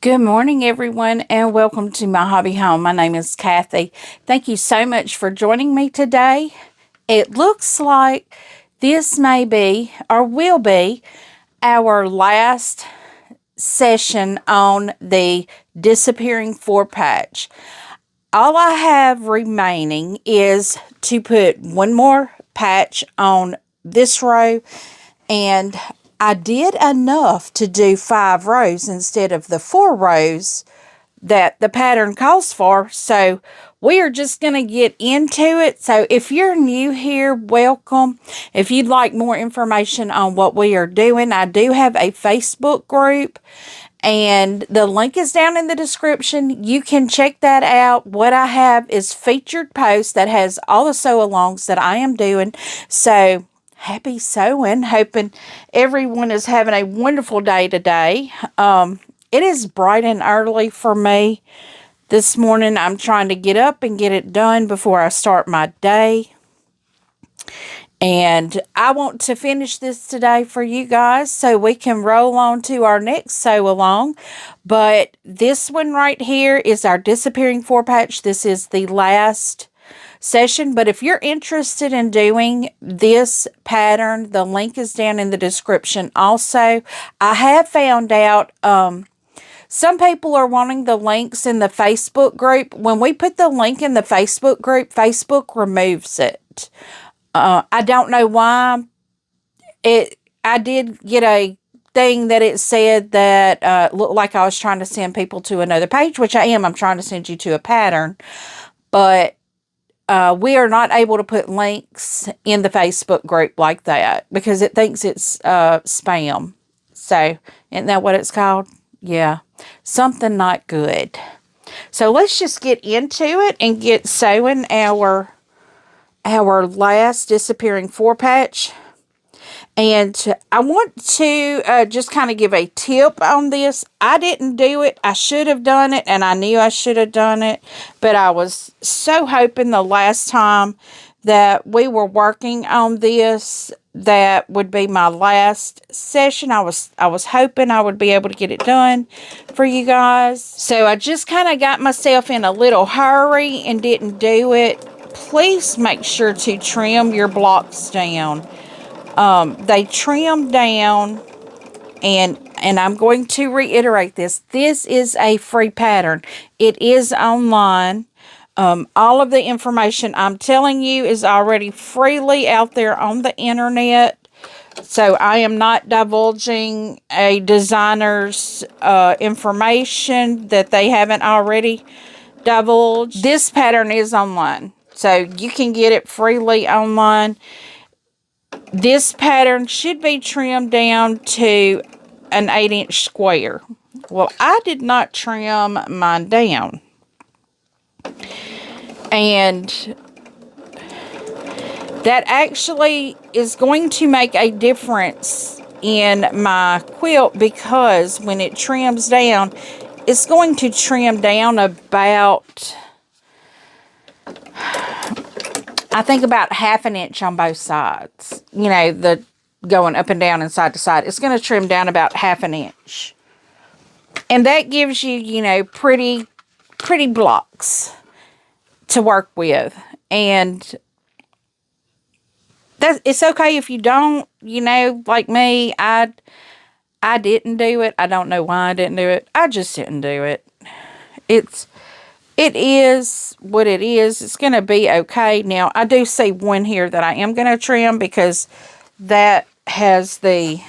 Good morning, everyone, and welcome to my hobby home. My name is Cathy. Thank you so much for joining me today. It looks like this may be, or will be, our last session on the disappearing 4-patch. All I have remaining is to put one more patch on this row, and I did enough to do 5 rows instead of the 4 rows that the pattern calls for. So we are just going to get into it. So if you're new here, welcome. If you'd like more information on what we are doing, I do have a Facebook group, and the link is down in the description. You can check that out. What I have is featured posts that has all the sew-alongs that I am doing. So happy sewing. Hoping everyone is having a wonderful day today. It is bright and early for me this morning. I'm trying to get up and get it done before I start my day. And I want to finish this today for you guys so we can roll on to our next sew along. But this one right here is our disappearing 4-patch. This is the last session, but if you're interested in doing this pattern, the link is down in the description. Also, I have found out some people are wanting the links in the Facebook group. When we put the link in the Facebook group, Facebook removes it. I don't know why. I did get a thing that it said that looked like I was trying to send people to another page, which I am. I'm trying to send you to a pattern, but we are not able to put links in the Facebook group like that because it thinks it's spam. So, isn't that what it's called? Yeah, something not good. So, let's just get into it and get sewing our last disappearing 4-patch. And I want to just kind of give a tip on this. I didn't do it. I should have done it, and I knew I should have done it. But I was so hoping the last time that we were working on this, that would be my last session. I was hoping I would be able to get it done for you guys. So I just kind of got myself in a little hurry and didn't do it. Please make sure to trim your blocks down. They trim down, and I'm going to reiterate this. This is a free pattern. It is online. All of the information I'm telling you is already freely out there on the internet. So I am not divulging a designer's information that they haven't already divulged. This pattern is online, so you can get it freely online. This pattern should be trimmed down to an 8-inch square. Well, I did not trim mine down. And that actually is going to make a difference in my quilt, because when it trims down, it's going to trim down about, I think, about 1/2 inch on both sides. You know, the going up and down and side to side. It's going to trim down about 1/2 inch. And that gives you, you know, pretty blocks to work with. And it's okay if you don't, you know, like me. I didn't do it. I don't know why I didn't do it. I just didn't do it. It is what it is. It's going to be okay. Now, I do see one here that I am going to trim, because that has the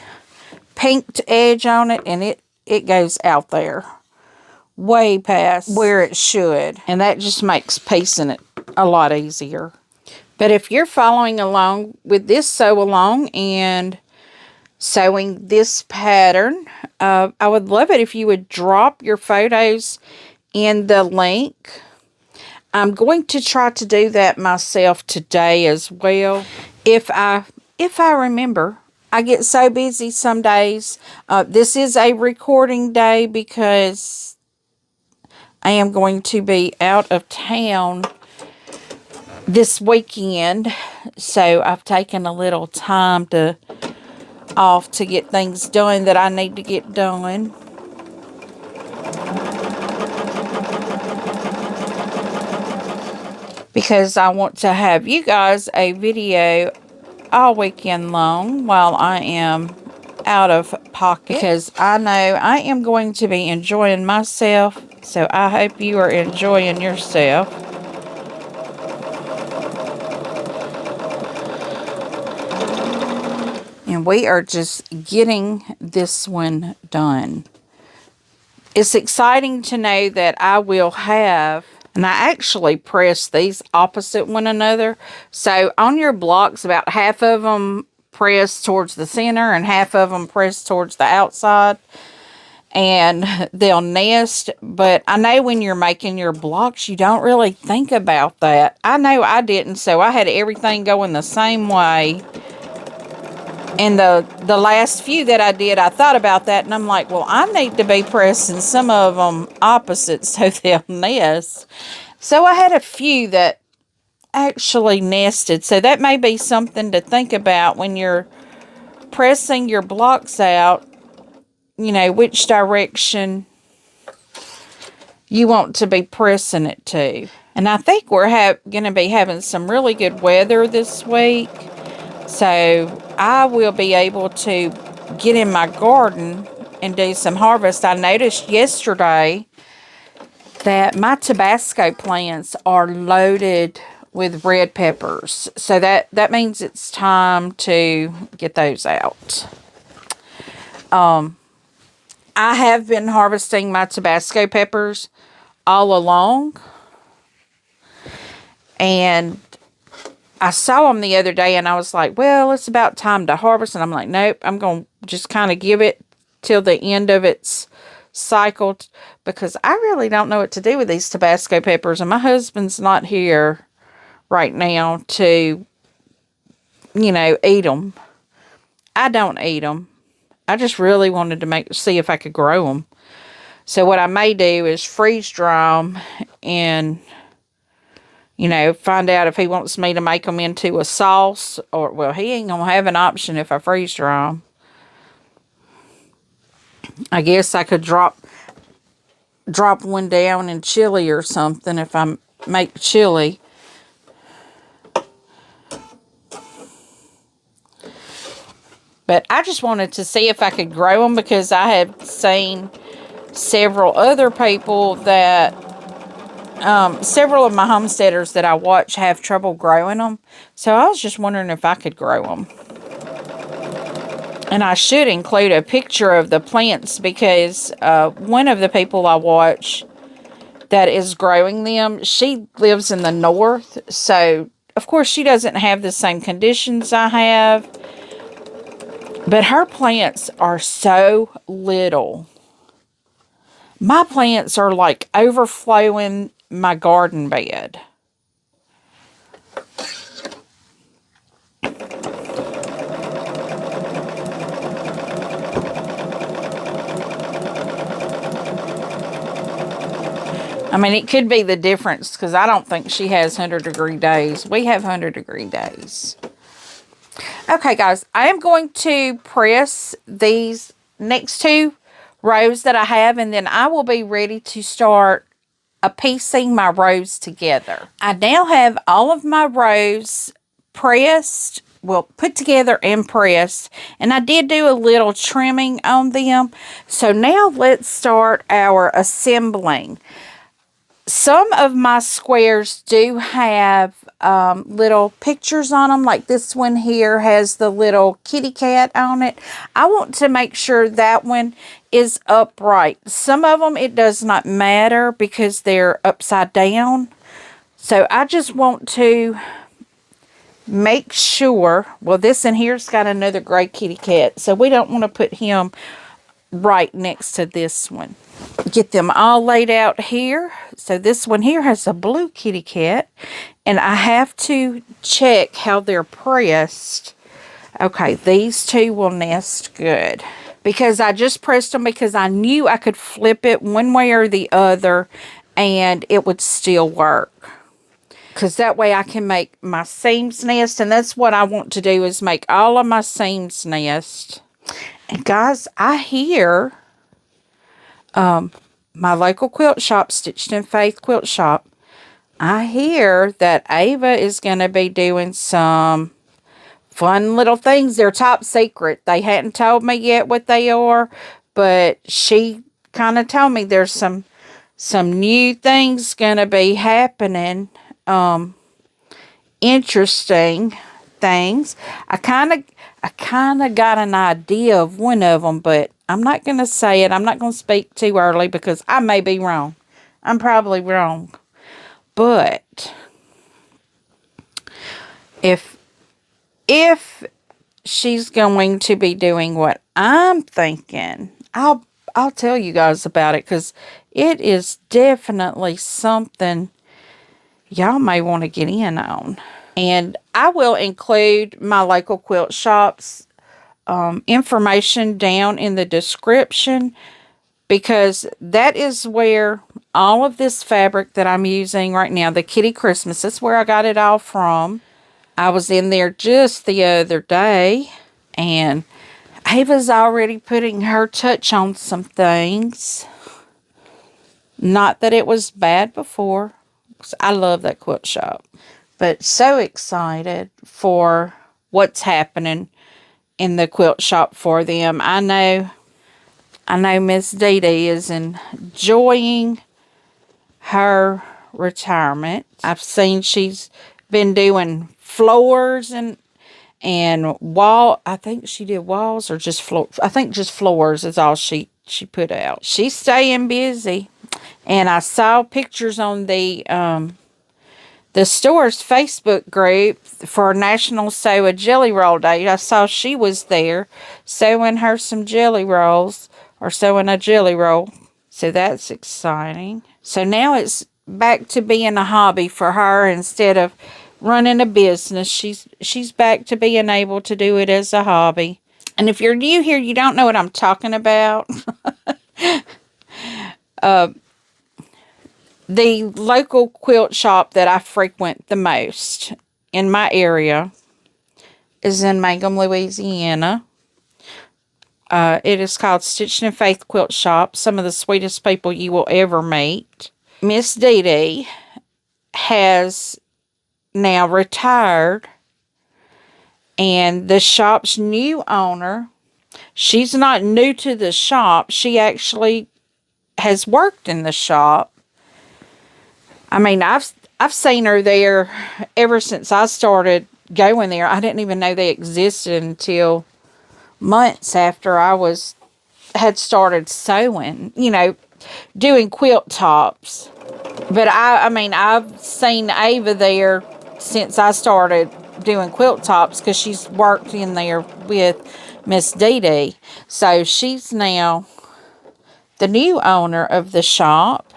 pinked edge on it, and it goes out there way past where it should. And that just makes piecing it a lot easier. But if you're following along with this sew along and sewing this pattern, I would love it if you would drop your photos in the link. I'm going to try to do that myself today as well, if I remember. I get so busy some days. This is a recording day because I am going to be out of town this weekend, so I've taken a little time off to get things done that I need to get done. because I want to have you guys a video all weekend long while I am out of pocket, because I know I am going to be enjoying myself. So I hope you are enjoying yourself. And we are just getting this one done. It's exciting to know that I will have, and I actually press these opposite one another. So on your blocks, about half of them press towards the center and half of them press towards the outside. And they'll nest. But I know when you're making your blocks, you don't really think about that. I know I didn't, so I had everything going the same way. And the last few that I did, I thought about that, and I'm like, well, I need to be pressing some of them opposite so they'll nest. So I had a few that actually nested. So that may be something to think about when you're pressing your blocks out, you know, which direction you want to be pressing it to. And I think we're going to be having some really good weather this week. So I will be able to get in my garden and do some harvest. I noticed yesterday that my Tabasco plants are loaded with red peppers. So that means it's time to get those out. I have been harvesting my Tabasco peppers all along. And I saw them the other day and I was like, well, it's about time to harvest. And I'm like, nope, I'm going to just kind of give it till the end of its cycle, because I really don't know what to do with these Tabasco peppers. And my husband's not here right now to, you know, eat them. I don't eat them. I just really wanted to see if I could grow them. So what I may do is freeze dry them and, you know, find out if he wants me to make them into a sauce, or, well, he ain't going to have an option if I freeze dry them. I guess I could drop one down in chili or something if I make chili. But I just wanted to see if I could grow them, because I have seen several other people that, several of my homesteaders that I watch have trouble growing them. So I was just wondering if I could grow them. And I should include a picture of the plants, because one of the people I watch that is growing them, she lives in the north. So, of course, she doesn't have the same conditions I have. But her plants are so little. My plants are like overflowing my garden bed. I mean, it could be the difference, because I don't think she has 100-degree days. We have 100-degree days. Okay, guys, I am going to press these next two rows that I have, and then I will be ready to start piecing my rows together. I now have all of my rows pressed, well, put together and pressed, and I did do a little trimming on them. So now let's start our assembling. Some of my squares do have little pictures on them, like this one here has the little kitty cat on it. I want to make sure that one is upright. Some of them, it does not matter because they're upside down. So I just want to make sure, well, this in here's got another gray kitty cat, so we don't want to put him right next to this one. Get them all laid out here. So this one here has a blue kitty cat, and I have to check how they're pressed. Okay, these two will nest good, because I just pressed them because I knew I could flip it one way or the other and it would still work. Because that way I can make my seams nest, and that's what I want to do, is make all of my seams nest. And guys, I hear my local quilt shop, Stitched in Faith Quilt Shop, I hear that Ava is going to be doing some fun little things. They're top secret. They hadn't told me yet what they are, but she kind of told me there's some new things going to be happening. Interesting things. I kind of got an idea of one of them, but I'm not going to say it. I'm not going to speak too early because I may be wrong. I'm probably wrong. But if she's going to be doing what I'm thinking, I'll tell you guys about it, because it is definitely something y'all may want to get in on. And I will include my local quilt shops information down in the description, because that is where all of this fabric that I'm using right now, the Kitty Christmas, that's where I got it all from. I was in there just the other day, and Ava's already putting her touch on some things. Not that it was bad before, 'cause I love that quilt shop. But so excited for what's happening in the quilt shop for them. I know Miss Dee Dee is enjoying her retirement. I've seen she's been doing floors and wall. I think she did walls or just floor. I think just floors is all she put out. She's staying busy, and I saw pictures on the store's Facebook group for National Sew a Jelly Roll Day. I saw she was there sewing her some jelly rolls, or sewing a jelly roll. So that's exciting. So now it's back to being a hobby for her instead of running a business. She's back to being able to do it as a hobby. And if you're new here, you don't know what I'm talking about. The local quilt shop that I frequent the most in my area is in Mangham, Louisiana. It is called Stitched in Faith Quilt Shop. Some of the sweetest people you will ever meet. Miss Dee Dee has now retired, and the shop's new owner, she's not new to the shop. She actually has worked in the shop. I mean, I've seen her there ever since I started going there. I didn't even know they existed until months after I had started sewing, doing quilt tops. But I mean, I've seen Ava there since I started doing quilt tops, because she's worked in there with Miss Dee Dee. So she's now the new owner of the shop.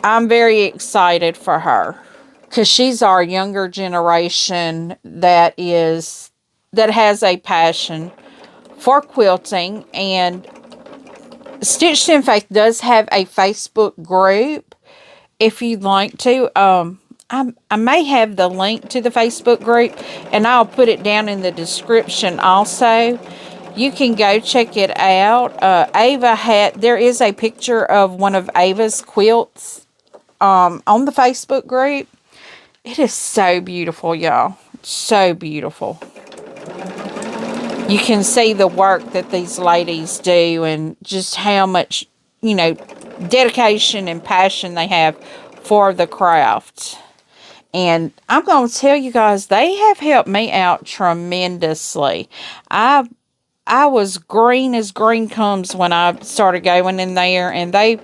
I'm very excited for her, because she's our younger generation that has a passion for quilting. And Stitched in Faith does have a Facebook group if you'd like to. I may have the link to the Facebook group, and I'll put it down in the description also. You can go check it out. There is a picture of one of Ava's quilts on the Facebook group. It is so beautiful, y'all. So beautiful. You can see the work that these ladies do, and just how much, dedication and passion they have for the craft. And I'm going to tell you guys, they have helped me out tremendously. I was green as green comes when I started going in there, and they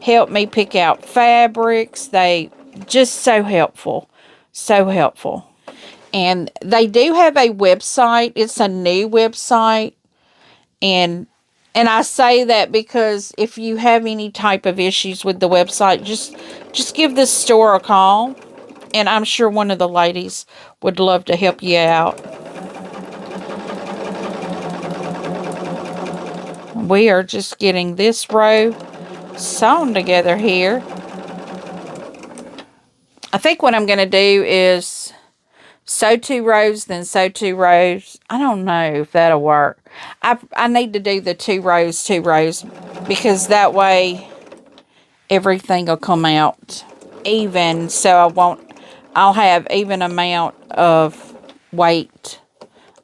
helped me pick out fabrics. They just so helpful. So helpful. And they do have a website. It's a new website. And I say that because if you have any type of issues with the website, just give the store a call. And I'm sure one of the ladies would love to help you out. We are just getting this row sewn together here. I think what I'm going to do is sew 2 rows, then sew 2 rows. I don't know if that'll work. I need to do the 2 rows, because that way everything will come out even, so I'll have even amount of weight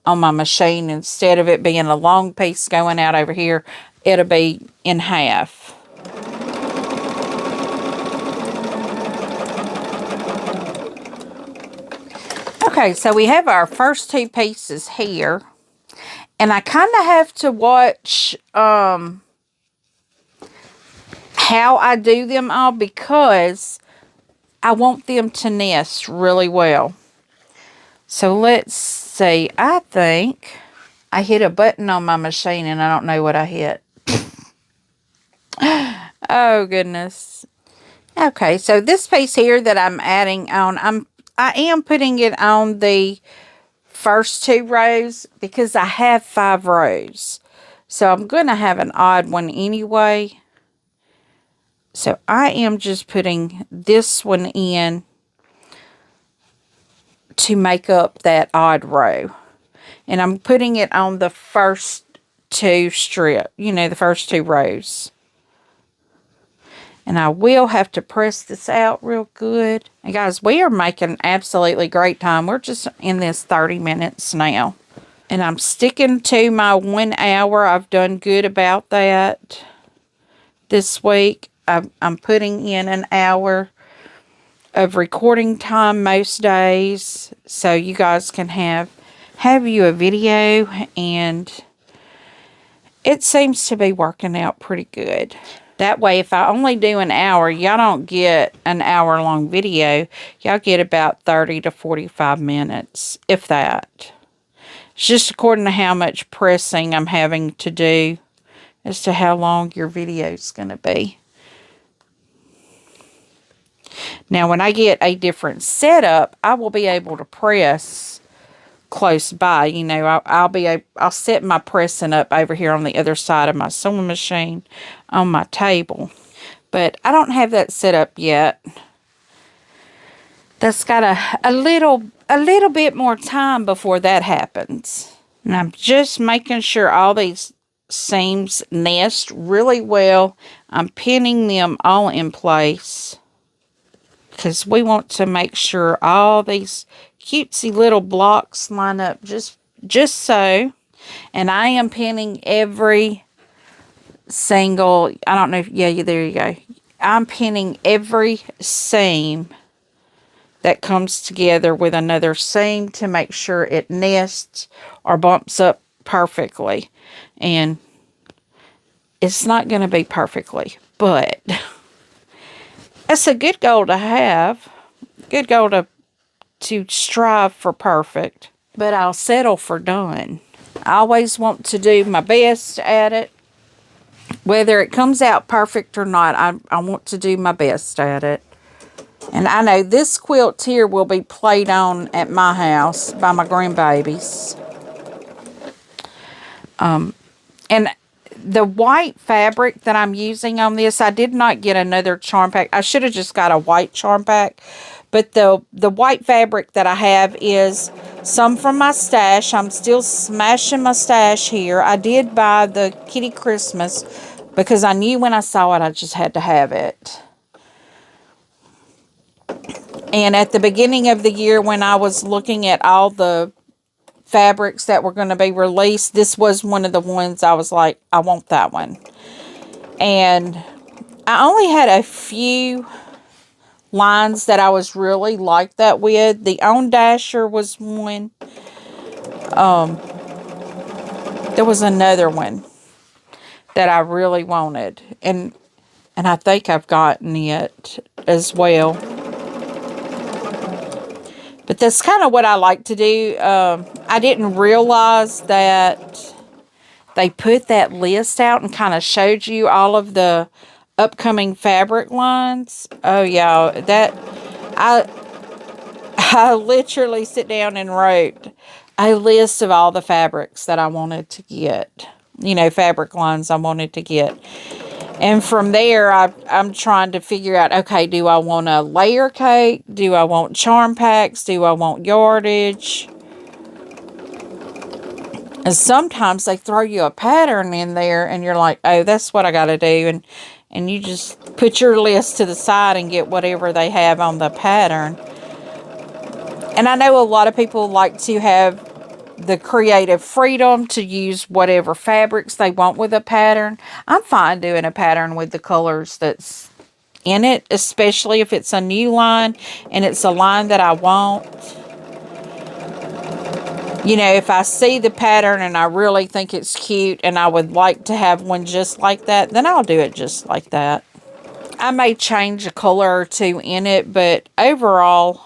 on my machine. Instead of it being a long piece going out over here, it'll be in half. Okay, so we have our first two pieces here, and I kind of have to watch how I do them all, because I want them to nest really well. So let's see. I think I hit a button on my machine and I don't know what I hit. Oh goodness. Okay, so this piece here that I'm adding on, I am putting it on the first 2 rows because I have 5 rows. So I'm going to have an odd one anyway. So I am just putting this one in to make up that odd row. And I'm putting it on the first 2 strip, you know, the first 2 rows. And I will have to press this out real good. And guys, we are making absolutely great time. We're just in this 30 minutes now. And I'm sticking to my 1 hour. I've done good about that this week. I'm putting in an hour of recording time most days, so you guys can have you a video, and it seems to be working out pretty good. That way, if I only do an hour, y'all don't get an hour-long video. Y'all get about 30 to 45 minutes, if that. It's just according to how much pressing I'm having to do as to how long your video is going to be. Now, when I get a different setup, I will be able to press close by. You know, I'll set my pressing up over here on the other side of my sewing machine on my table. But I don't have that set up yet. That's got a little bit more time before that happens. And I'm just making sure all these seams nest really well. I'm pinning them all in place, because we want to make sure all these cutesy little blocks line up just so. And I am pinning every single, I don't know if, yeah, there you go. I'm pinning every seam that comes together with another seam to make sure it nests or bumps up perfectly. And it's not going to be perfectly, but that's a good goal to have. Good goal to strive for perfect. But I'll settle for done. I always want to do my best at it. Whether it comes out perfect or not, I want to do my best at it. And I know this quilt here will be played on at my house by my grandbabies. And the white fabric that I'm using on this, I did not get another charm pack. I should have just got a white charm pack. But the white fabric that I have is some from my stash. I'm still smashing my stash here. I did buy the Kitty Christmas because I knew when I saw it, I just had to have it. And at the beginning of the year, when I was looking at all the fabrics that were going to be released, this was one of the ones I was like, I want that one. And I only had a few lines that I was really like that with. The On Dasher was one. There was another one that I really wanted. And I think I've gotten it as well. But that's kind of what I like to do. I didn't realize that they put that list out and kind of showed you all of the upcoming fabric lines. Oh, yeah. That I literally sit down and wrote a list of all the fabrics that I wanted to get. You know, fabric lines I wanted to get. And from there, I'm trying to figure out, okay, do I want a layer cake? Do I want charm packs? Do I want yardage? And sometimes they throw you a pattern in there, and you're like, oh, that's what I got to do. and you just put your list to the side and get whatever they have on the pattern. And I know a lot of people like to have the creative freedom to use whatever fabrics they want with a pattern. I'm fine doing a pattern with the colors that's in it, especially if it's a new line and it's a line that I want. You know, if I see the pattern and I really think it's cute and I would like to have one just like that, then I'll do it just like that. I may change a color or two in it, but overall,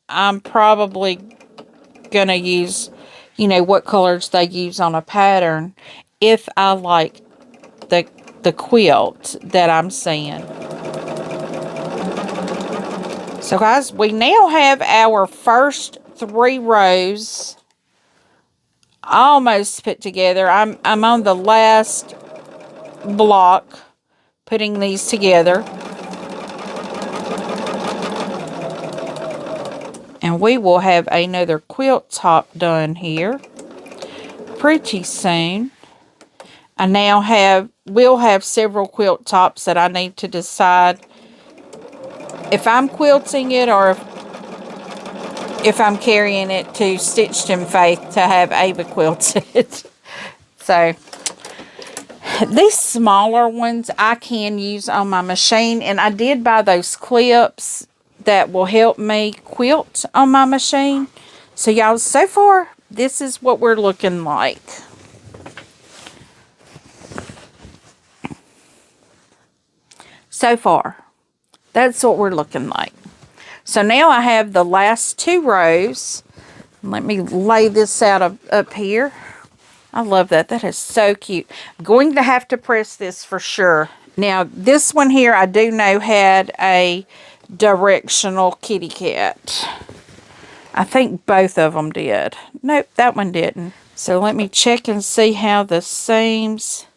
I'm probably going to use, you know, what colors they use on a pattern if I like the quilt that I'm seeing. So guys, we now have our first 3 rows almost put together. I'm on the last block putting these together. And we will have another quilt top done here pretty soon. I now will have several quilt tops that I need to decide if I'm quilting it or if I'm carrying it to Stitched in Faith to have Ava quilt it. So, these smaller ones I can use on my machine. And I did buy those clips that will help me quilt on my machine. So, y'all, so far, this is what we're looking like. So far, that's what we're looking like. So now I have the last 2 rows. Let me lay this out up here. I love that. That is so cute. I'm going to have to press this for sure. Now, this one here I do know had a directional kitty cat. I think both of them did. Nope, that one didn't. So let me check and see how the seams.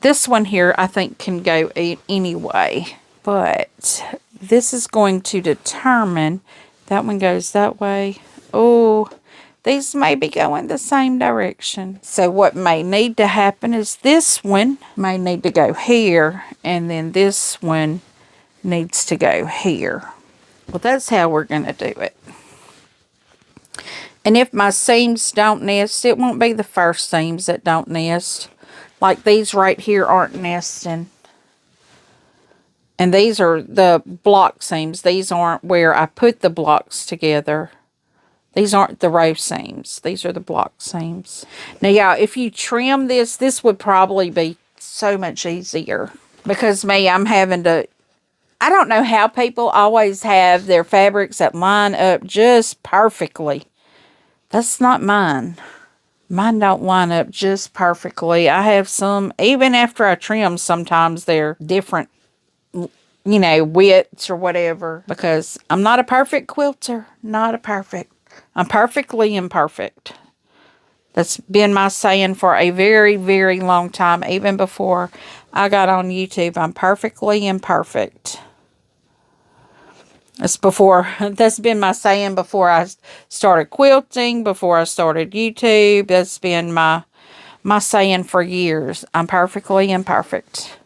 This one here I think can go anyway. But this is going to determine. That one goes that way. Oh, these may be going the same direction. So what may need to happen is this one may need to go here. And then this one needs to go here. Well, that's how we're going to do it. And if my seams don't nest, it won't be the first seams that don't nest. Like these right here aren't nesting. And these are the block seams. These aren't where I put the blocks together. These aren't the row seams. These are the block seams. Now, y'all, if you trim this, this would probably be so much easier. Because I'm having to... I don't know how people always have their fabrics that line up just perfectly. That's not mine. Mine don't line up just perfectly. I have some, even after I trim, sometimes they're different, you know, widths or whatever. Because I'm not a perfect quilter. I'm perfectly imperfect. That's been my saying for a very, very long time. Even before I got on YouTube, I'm perfectly imperfect. That's been my saying before I started quilting, before I started YouTube. That's been my saying for years. I'm perfectly imperfect.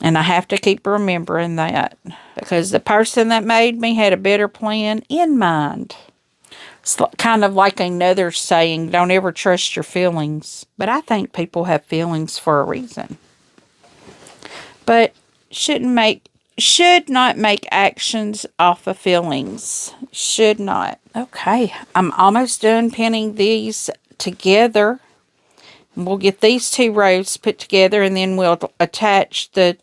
And I have to keep remembering that. Because the person that made me had a better plan in mind. It's kind of like another saying, don't ever trust your feelings. But I think people have feelings for a reason. But should not make actions off of feelings. Should not. Okay, I'm almost done pinning these together. We'll get these 2 rows put together, and then we'll attach the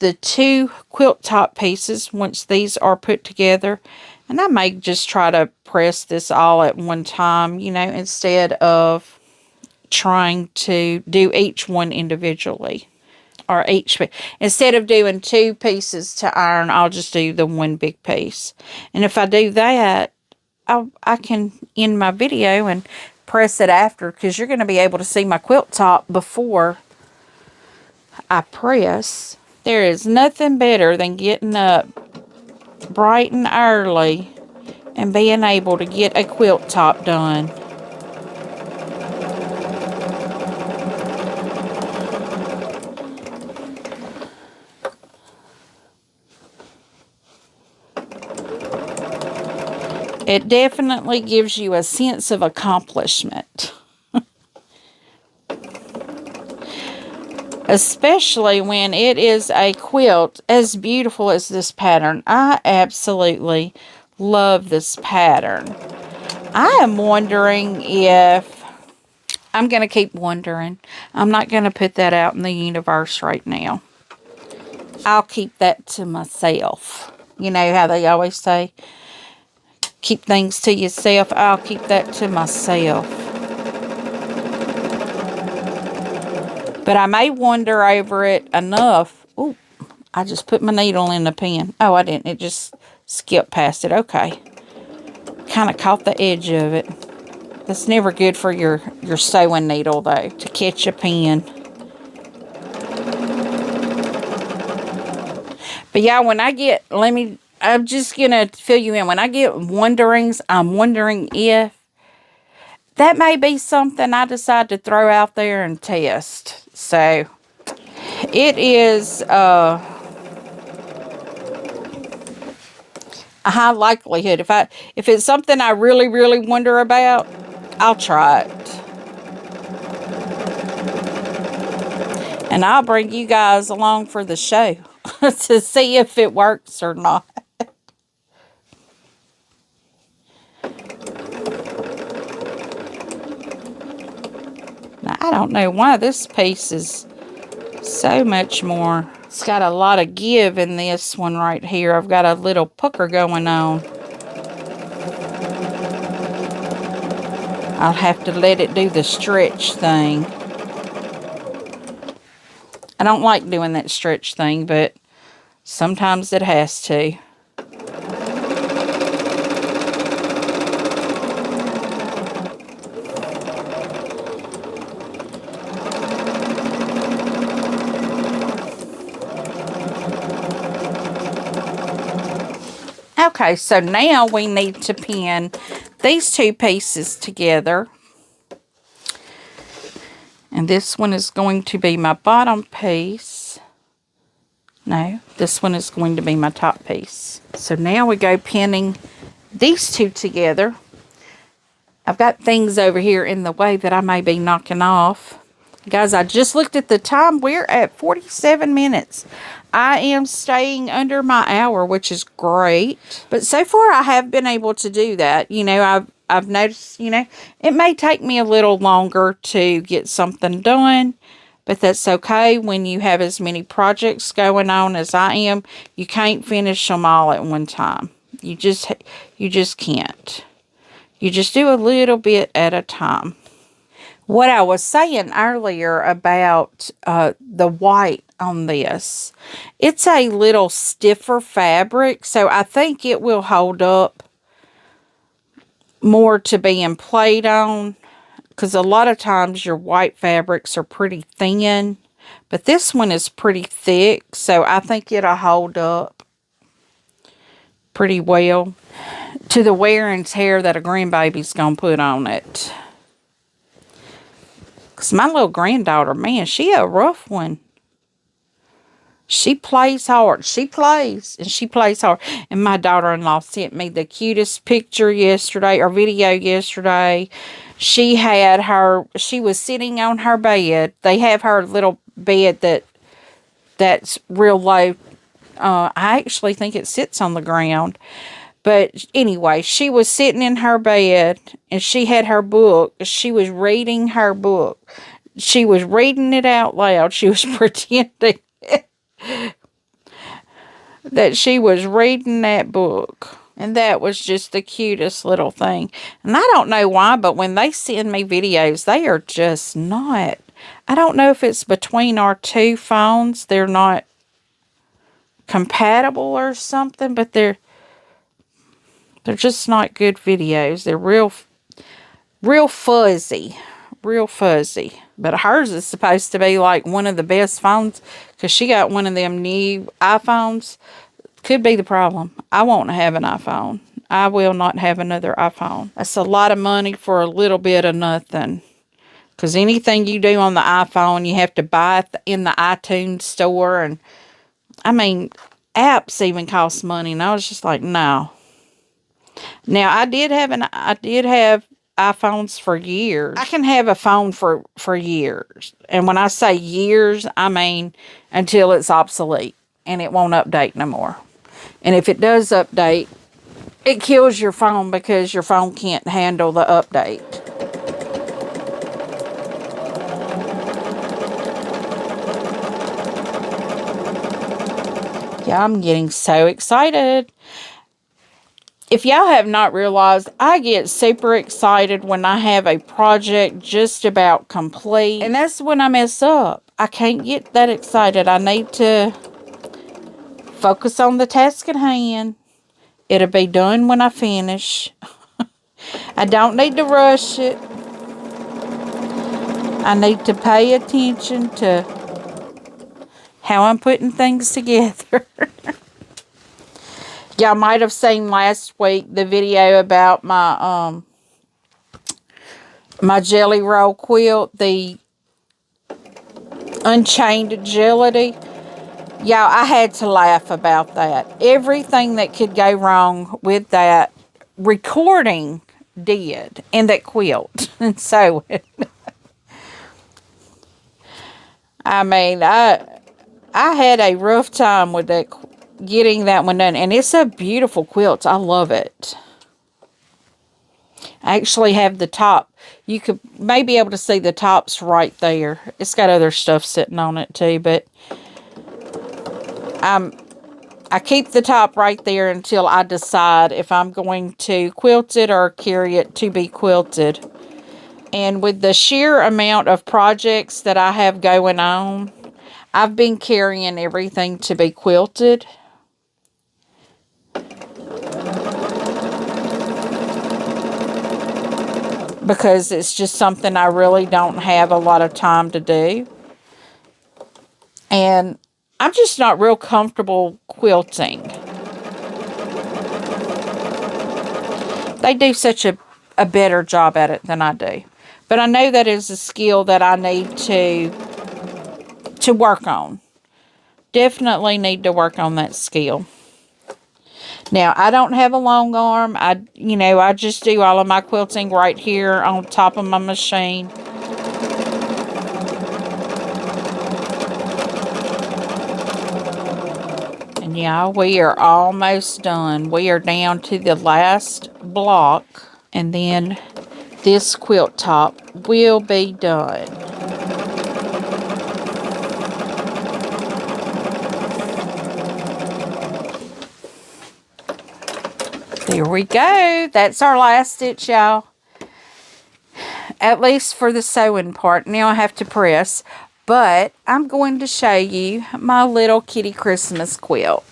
2 quilt top pieces once these are put together. And I may just try to press this all at one time, you know, instead of trying to do each one individually. Or instead of doing 2 pieces to iron, I'll just do the 1 big piece. And if I do that, I can end my video and press it after, because you're going to be able to see my quilt top before I press. There is nothing better than getting up bright and early and being able to get a quilt top done. It definitely gives you a sense of accomplishment. Especially when it is a quilt as beautiful as this pattern. I absolutely love this pattern. I am wondering if... I'm going to keep wondering. I'm not going to put that out in the universe right now. I'll keep that to myself. You know how they always say, keep things to yourself. I'll keep that to myself. But I may wonder over it enough. Ooh, I just put my needle in the pen. Oh, I didn't. It just skipped past it. Okay. Kind of caught the edge of it. That's never good for your sewing needle, though, to catch a pen. But yeah, when I get, I'm just going to fill you in. When I get wonderings, I'm wondering if that may be something I decide to throw out there and test. So, it is a high likelihood. If it's something I really, really wonder about, I'll try it. And I'll bring you guys along for the show to see if it works or not. Now, I don't know why this piece is so much more. It's got a lot of give in this one right here. I've got a little pucker going on. I'll have to let it do the stretch thing. I don't like doing that stretch thing, but sometimes it has to. Okay, so now we need to pin these two pieces together. And this one is going to be my bottom piece. No, this one is going to be my top piece. So now we go pinning these two together. I've got things over here in the way that I may be knocking off. Guys, I just looked at the time. We're at 47 minutes. I am staying under my hour, which is great. But so far, I have been able to do that. You know, I've noticed, you know, it may take me a little longer to get something done. But that's okay when you have as many projects going on as I am. You can't finish them all at one time. You just can't. You just do a little bit at a time. What I was saying earlier about the white on this, it's a little stiffer fabric, so I think it will hold up more to being played on, because a lot of times your white fabrics are pretty thin, but this one is pretty thick, so I think it'll hold up pretty well to the wear and tear that a grandbaby's gonna put on it. Because my little granddaughter, man, she a rough one. She plays hard. She plays, and she plays hard. And my daughter-in-law sent me the cutest picture yesterday, or video yesterday. She was sitting on her bed. They have her little bed that's real low. I actually think it sits on the ground. But anyway, she was sitting in her bed, and she had her book. She was reading her book. She was reading it out loud. She was pretending that she was reading that book. And that was just the cutest little thing. And I don't know why, but when they send me videos, they are just not. I don't know if it's between our two phones. They're not compatible or something, but they're just not good videos. They're real fuzzy. Real fuzzy. But hers is supposed to be like one of the best phones, because she got one of them new iPhones. Could be the problem. I won't have an iPhone. I will not have another iPhone. That's a lot of money for a little bit of nothing. Because anything you do on the iPhone, you have to buy it in the iTunes store. And I mean, apps even cost money. And I was just like, no. Now, I did have iPhones for years. I can have a phone for years. And when I say years, I mean until it's obsolete and it won't update no more. And if it does update, it kills your phone because your phone can't handle the update. Yeah, I'm getting so excited. If y'all have not realized, I get super excited when I have a project just about complete. And that's when I mess up. I can't get that excited. I need to focus on the task at hand. It'll be done when I finish. I don't need to rush it. I need to pay attention to how I'm putting things together. Y'all might have seen last week the video about my my jelly roll quilt, the Unchained Agility. Y'all, I had to laugh about that. Everything that could go wrong with that recording did in that quilt. And so, I mean, I had a rough time with that, getting that one done. And it's a beautiful quilt. I love it. I actually have the top. You could maybe be able to see the tops right there. It's got other stuff sitting on it too, but I keep the top right there until I decide if I'm going to quilt it or carry it to be quilted. And with the sheer amount of projects that I have going on, I've been carrying everything to be quilted. Because it's just something I really don't have a lot of time to do. And I'm just not real comfortable quilting. They do such a better job at it than I do. But I know that is a skill that I need to work on. Definitely need to work on that skill. Now, I don't have a long arm. I just do all of my quilting right here on top of my machine. And yeah, we are almost done. We are down to the last block. And then this quilt top will be done. There we go. That's our last stitch, y'all. At least for the sewing part. Now I have to press. But I'm going to show you my little kitty Christmas quilt.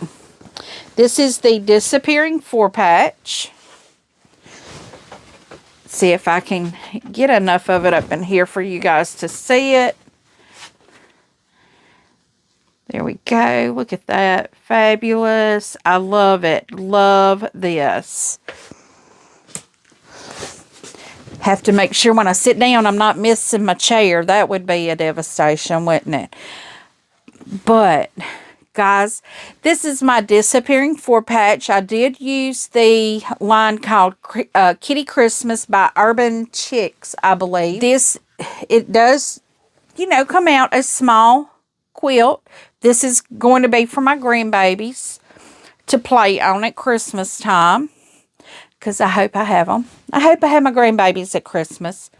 This is the Disappearing 4-patch. See if I can get enough of it up in here for you guys to see it. There we go. Look at that. Fabulous. I love it. Love this. Have to make sure when I sit down I'm not missing my chair. That would be a devastation, wouldn't it? But, guys, this is my Disappearing 4-patch. I did use the line called Kitty Christmas by Urban Chicks, I believe. It does, come out a small quilt. This is going to be for my grandbabies to play on at Christmas time. Because I hope I have them. I hope I have my grandbabies at Christmas.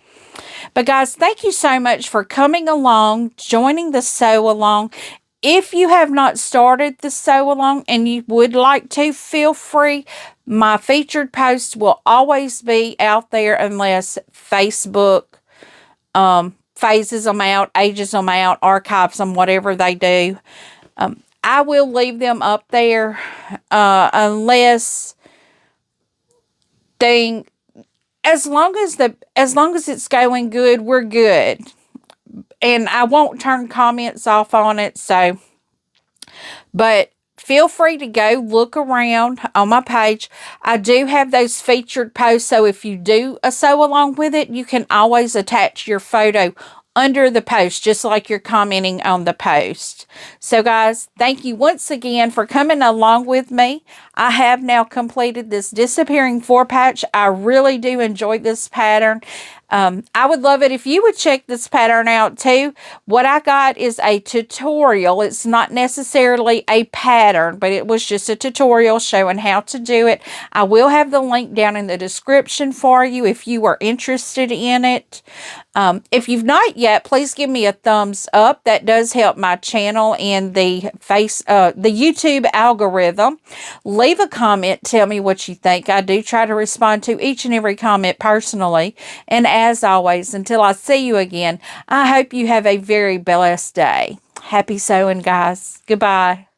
But guys, thank you so much for coming along, joining the sew along. If you have not started the sew along and you would like to, feel free. My featured posts will always be out there unless Facebook phases them out, ages them out, archives them, whatever they do. I will leave them up there unless as long as it's going good, we're good. And I won't turn comments off on it, so but feel free to go look around on my page. I do have those featured posts, so if you do a sew along with it, you can always attach your photo under the post, just like you're commenting on the post. So guys, thank you once again for coming along with me. I have now completed this disappearing 4-patch. I really do enjoy this pattern. I would love it if you would check this pattern out too. What I got is a tutorial. It's not necessarily a pattern, but it was just a tutorial showing how to do it. I will have the link down in the description for you if you are interested in it. If you've not yet, please give me a thumbs up. That does help my channel and the YouTube algorithm. Leave a comment. Tell me what you think. I do try to respond to each and every comment personally. And as always, until I see you again, I hope you have a very blessed day. Happy sewing, guys. Goodbye.